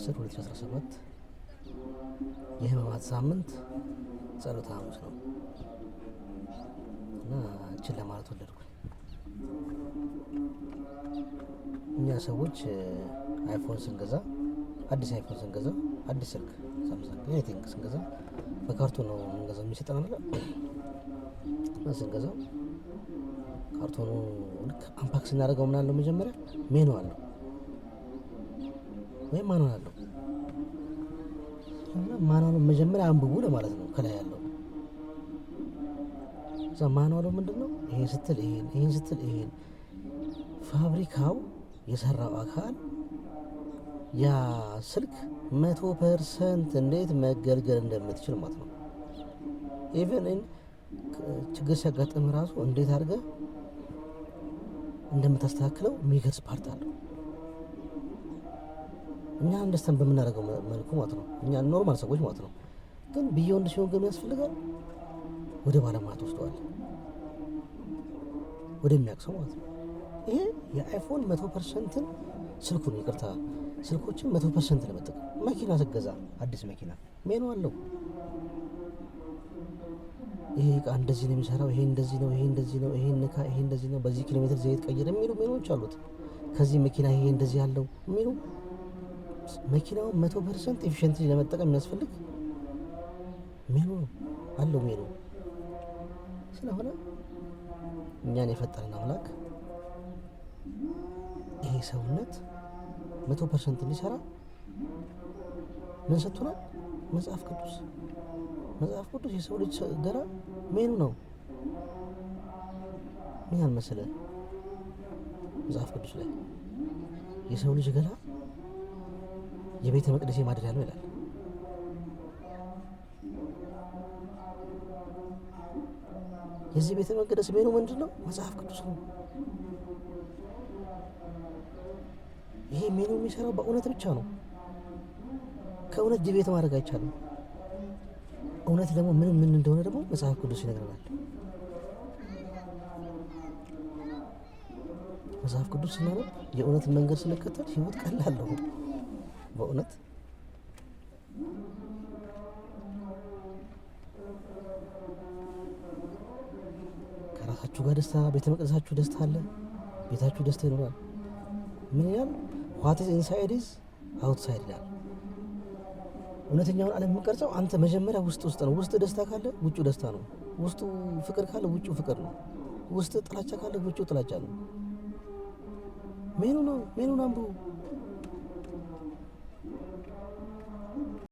10 2017 የህማማት ሳምንት ጸሎተ ሐሙስ ነው እና እችን ለማለት ወደድኩኝ። እኛ ሰዎች አይፎን ስንገዛ አዲስ ስልክ ሳምሰንግ ኤኒቲንግ ስንገዛ በካርቶን ነው የምንገዛው፣ የሚሰጠን አለ እና ስንገዛው ካርቶኑ ልክ አንፓክ ስናደርገው ምን አለው መጀመሪያ ሜኑ አለው ወይም ማኑዋል አለው እና ማኑዋሉን መጀመሪያ አንብቡ ለማለት ነው ከላይ ያለው። እዛ ማኑዋሉ ምንድነው ይሄን ስትል ይሄን ፋብሪካው የሰራው አካል ያ ስልክ 100% እንዴት መገልገል እንደምትችል ማለት ነው። ኢቨን ችግር ሲያጋጥም ራሱ እንዴት አድርገህ እንደምታስተካክለው የሚገልጽ ፓርት አለው። እኛ አንደርስታንድ በምናደርገው መልኩ ማለት ነው፣ እኛ ኖርማል ሰዎች ማለት ነው። ግን ቢዮንድ ሲሆን ግን ያስፈልጋል ወደ ባለሙያ ተወስደዋል፣ ወደሚያቅሰው ማለት ነው። ይሄ የአይፎን 100%ን ስልኮችን 100% ለመጠቀም መኪና ስገዛ አዲስ መኪና ሜኑ አለው። ይሄ እቃ እንደዚህ ነው የሚሰራው፣ ይሄ እንደዚህ ነው፣ ይሄ እንደዚህ ነው፣ ይሄ ንካ፣ ይሄ እንደዚህ ነው፣ በዚህ ኪሎ ሜትር ዘይት ቀይር የሚሉ ሜኖች አሉት። ከዚህ መኪና ይሄ እንደዚህ ያለው የሚሉ መኪናው 100% ኤፊሽንትሊ ለመጠቀም የሚያስፈልግ ሜኑ አለው ሜኑ። ስለሆነ እኛን የፈጠረን አምላክ ይሄ ሰውነት 100% እንዲሰራ ምን ሰጥቶናል? መጽሐፍ ቅዱስ የሰው ልጅ ገላ ሜኑ ነው። ምን ያህል መሰለህ መጽሐፍ ቅዱስ ላይ የሰው ልጅ ገላ የቤተ መቅደሴ ማደሪያ ነው ይላል። የዚህ ቤተ መቅደስ ሜኑ ምንድን ነው? መጽሐፍ ቅዱስ ነው። ይሄ ሜኑ የሚሰራው በእውነት ብቻ ነው። ከእውነት ዲቤት ማድረግ አይቻልም። እውነት ደግሞ ምን እንደሆነ ደግሞ መጽሐፍ ቅዱስ ይነግረናል። መጽሐፍ ቅዱስ ስናነብ የእውነትን መንገድ ስንከተል ህይወት ቀላል ነው። በእውነት ከራሳችሁ ጋር ደስታ፣ ቤተ መቅደሳችሁ ደስታ አለ፣ ቤታችሁ ደስታ ይኖራል። ምን ይላል? ዋት ኢዝ ኢንሳይድ ኢዝ አውትሳይድ ይላል። እውነተኛውን ዓለም የምንቀርጸው አንተ መጀመሪያ ውስጥ ነው። ውስጥ ደስታ ካለ ውጭው ደስታ ነው። ውስጡ ፍቅር ካለ ውጭው ፍቅር ነው። ውስጥ ጥላቻ ካለ ውጭው ጥላቻ ነው። ሜኑን አንብቡ።